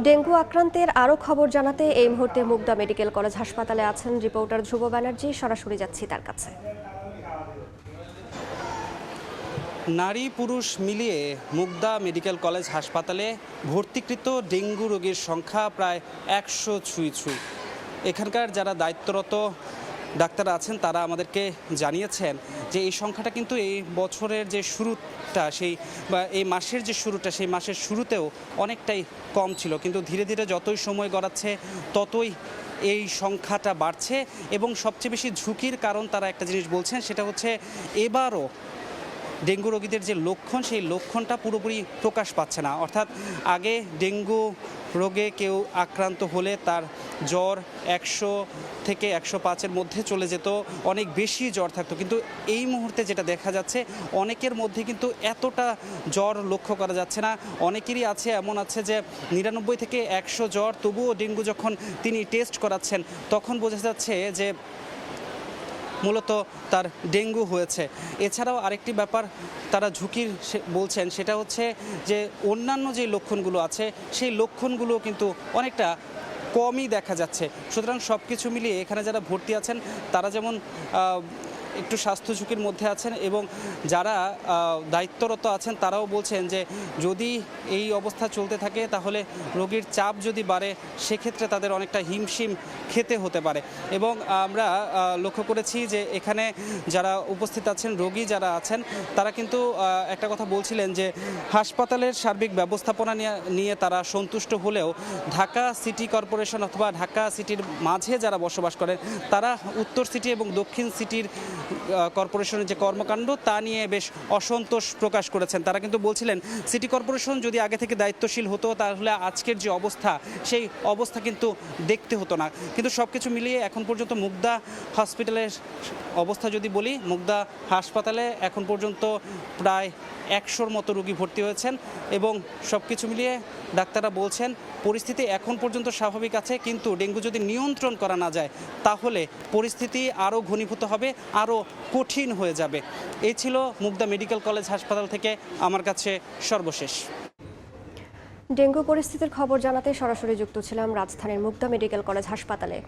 Dengue আক্রান্তের আরও খবর জানাতে এই মুহূর্তে মুগদা মেডিকেল কলেজ হাসপাতালে আছেন রিপোর্টার ধ্রুব ব্যানার্জি। সরাসরি যাচ্ছি তার কাছে। নারী পুরুষ মিলিয়ে মুগদা মেডিকেল কলেজ হাসপাতালে ভর্তিকৃত ডেঙ্গু রোগীর সংখ্যা প্রায় 100 ছুঁই। এখানকার যারা দায়িত্বরত ডাক্তার আছেন তারা আমাদেরকে জানিয়েছেন যে এই সংখ্যাটা কিন্তু এই বছরের যে শুরুটা বা এই মাসের যে শুরুটা সেই মাসের শুরুতেও অনেকটাই কম ছিল, কিন্তু ধীরে ধীরে যতই সময় গড়াচ্ছে ততই এই সংখ্যাটা বাড়ছে। এবং সবচেয়ে বেশি ঝুঁকির কারণ তারা একটা জিনিস বলছেন, সেটা হচ্ছে এবারও ডেঙ্গু রোগীদের যে লক্ষণ সেই লক্ষণটা পুরোপুরি প্রকাশ পাচ্ছে না। অর্থাৎ আগে ডেঙ্গু রোগে কেউ আক্রান্ত হলে তার জ্বর 100 থেকে 105-এর মধ্যে চলে যেত, অনেক বেশি জ্বর থাকতো, কিন্তু এই মুহূর্তে যেটা দেখা যাচ্ছে অনেকের মধ্যে কিন্তু এতটা জ্বর লক্ষ্য করা যাচ্ছে না। অনেকেরই এমন আছে যে 99 থেকে 100 জ্বর, তবুও ডেঙ্গু যখন তিনি টেস্ট করাচ্ছেন তখন বোঝা যাচ্ছে যে মূলত তার ডেঙ্গু হয়েছে। এছাড়াও আরেকটি ব্যাপার তারা ঝুঁকির বলছেন, সেটা হচ্ছে যে অন্যান্য যে লক্ষণগুলো আছে সেই লক্ষণগুলো কিন্তু অনেকটা কমই দেখা যাচ্ছে। সুতরাং সব কিছু মিলিয়ে এখানে যারা ভর্তি আছেন তারা যেমন একটু স্বাস্থ্য ঝুঁকির মধ্যে আছেন, এবং যারা দায়িত্বরত আছেন তারাও বলছেন যে যদি এই অবস্থা চলতে থাকে তাহলে রোগীর চাপ যদি বাড়ে সেক্ষেত্রে তাদের অনেকটা হিমশিম খেতে হতে পারে। এবং আমরা লক্ষ্য করেছি যে এখানে যারা উপস্থিত আছেন, রোগী যারা আছেন, তারা কিন্তু একটা কথা বলছিলেন যে হাসপাতালের সার্বিক ব্যবস্থাপনা নিয়ে তারা সন্তুষ্ট হলেও ঢাকা সিটি কর্পোরেশন অথবা ঢাকা সিটির মাঝে যারা বসবাস করেন তারা উত্তর সিটি এবং দক্ষিণ সিটির কর্পোরেশনের যে কর্মকাণ্ড তা নিয়ে বেশ অসন্তোষ প্রকাশ করেছেন। তারা কিন্তু বলছিলেন সিটি কর্পোরেশন যদি আগে থেকে দায়িত্বশীল হতো তাহলে আজকের যে অবস্থা সেই অবস্থা কিন্তু দেখতে হতো না। কিন্তু সব কিছু মিলিয়ে এখন পর্যন্ত মুগদা হসপিটালের অবস্থা যদি বলি, মুগদা হাসপাতালে এখন পর্যন্ত প্রায় 100-র মতো রোগী ভর্তি হয়েছেন, এবং সব কিছু মিলিয়ে ডাক্তাররা বলছেন পরিস্থিতি এখন পর্যন্ত স্বাভাবিক আছে, কিন্তু ডেঙ্গু যদি নিয়ন্ত্রণ করা না যায় তাহলে পরিস্থিতি আরও ঘনীভূত হবে, আরও কঠিন হয়ে যাবে। এই ছিল মুগদা মেডিকেল কলেজ হাসপাতাল থেকে আমার কাছে সর্বশেষ। ডেঙ্গু পরিস্থিতির খবর জানাতে সরাসরি যুক্ত ছিলাম রাজধানীর মুগদা মেডিকেল কলেজ হাসপাতালে।